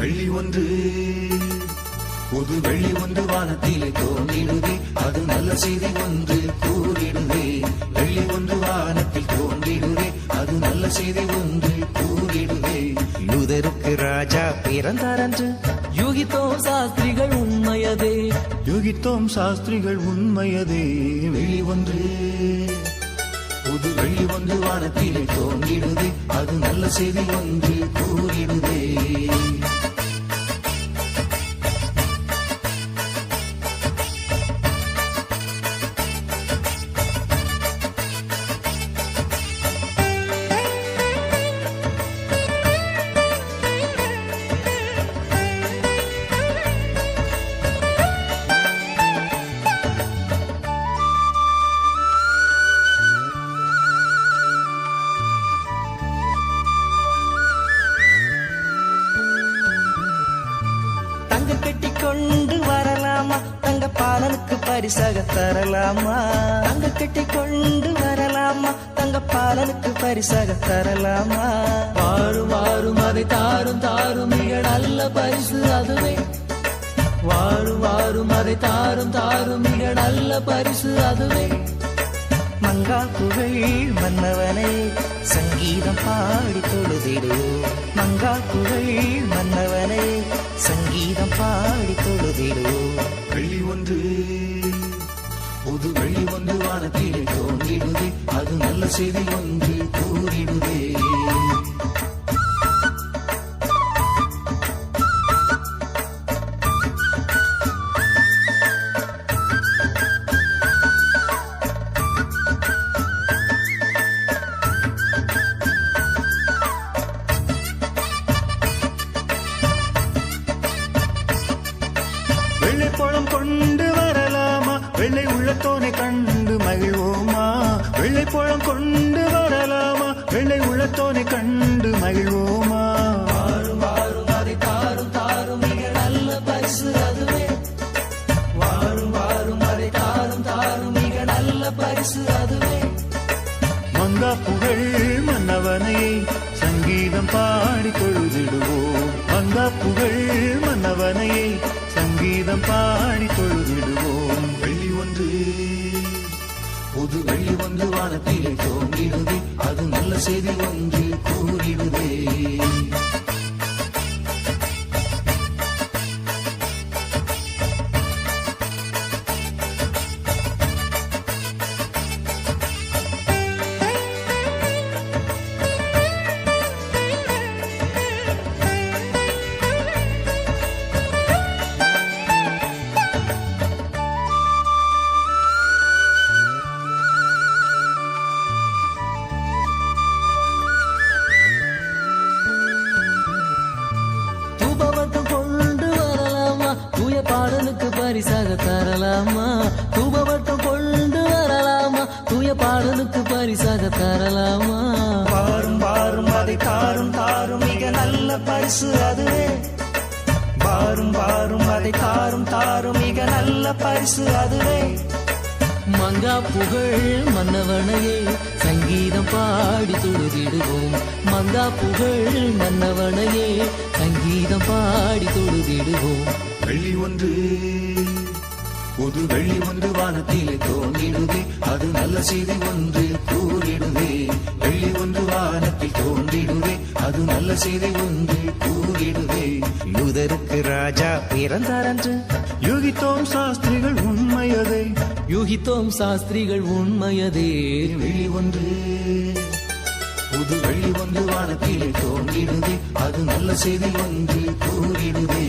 வெள்ளி ஒன்று புது வெள்ளி ஒன்று வானத்திலே தோன்றிடுதே, அது நல்ல செய்தி ஒன்று கூறிடுதே. வெள்ளி ஒன்று வானத்தில் தோன்றிடுதே, அது நல்ல செய்தி ஒன்று கூறிடுதே. யூதருக்கு ராஜா பிறந்தாரன்று யூகித்தோம் சாஸ்திரிகள் உண்மையதே. யூகித்தோம் சாஸ்திரிகள் உண்மையதே. வெள்ளி ஒன்று புது வெள்ளி ஒன்று வானத்திலே தோன்றிடுதே, அது நல்ல செய்தி ஒன்று கூறிடுதே. தங்க கட்டி கொண்டு வரலாமா, தங்க பாலனுக்கு பரிசாக தரலாமா. தங்க கட்டி கொண்டு வரலாமா, தங்க பாலனுக்கு பரிசாக தரலாமா. வாரும் வாரும் அதை தாரும் தாரும் மிக நல்ல பரிசு அதுவே. வாரும் வாரும் அதை தாரும் தாரும் மிக நல்ல பரிசு அதுவே. மங்கா புகழ் மன்னவனை சங்கீதம் பாடி தொழுதிடுவோம். மங்கா புகழ் மன்னவனை சங்கீதம் பாடி தொழுதிடுவோம். வெள்ளி ஒன்று புது வெள்ளி ஒன்று வானத்திலே தோன்றிடுதே, அது நல்ல செய்தி ஒன்று கூறிடுதே. வெள்ளை பழம் கொண்டு வரலாமா, வெள்ளை உள்ளத்தோனை கண்டு மகிழ்வோமா. வெள்ளை பழம் கொண்டு வரலாமா, வெள்ளை உள்ளத்தோனை கண்டு மகிழ்வோமா. வாரும் வாரும் அதை தாரும் தாரும் மிக நல்ல பரிசு அதுவே. வாரும் வாரும் அதை தாரும் தாரும் மிக நல்ல பரிசு அதுவே. மங்கா புகழ் மன்னவனை சங்கீதம் பாடி தொழுதிடுவோம். மங்கா புகழ் மன்னவனை சங்கீதம் பாடி தொழுதிடுவோம். வெள்ளி ஒன்று புது வெள்ளி ஒன்று வானத்திலே தோன்றிடுதே, அது நல்ல செய்தி ஒன்று கூறிடுதே. பாடலுக்கு பரிசாக தரலாமா. தூபவட்டம் கொண்டு வரலாமா, தூய பாடலுக்கு பரிசாக தரலாமா. வாரும் வாரும் அதை தாரும் தாரும் மிக நல்ல பரிசு அதுவே. வாரும் வாரும் அதை தாரும் தாரும் மிக நல்ல பரிசு அதுவே. மங்கா புகழ் மன்னவனையே சங்கீதம் பாடி தொழுதிடுவோம். மங்கா புகழ் மன்னவனையே சங்கீதம் பாடி தொழுதிடுவோம். வெள்ளி ஒன்று புது வெள்ளி ஒன்று வானத்திலே தோன்றிடுதே, அது நல்ல செய்தி ஒன்று கூறிடுதே. வெள்ளி ஒன்று வானத்தில் தோன்றிடுதே, அது நல்ல செய்தி ஒன்று கூறிடுதே. யூதருக்கு ராஜா பிறந்தாரன்று யூகித்தோம் சாஸ்திரிகள் உண்மையதே. யூகித்தோம் சாஸ்திரிகள் உண்மையதே. வெள்ளி ஒன்று புது வெள்ளி ஒன்று வானத்திலே தோன்றிடுதே, அது நல்ல செய்தி ஒன்று கூறிடுதே.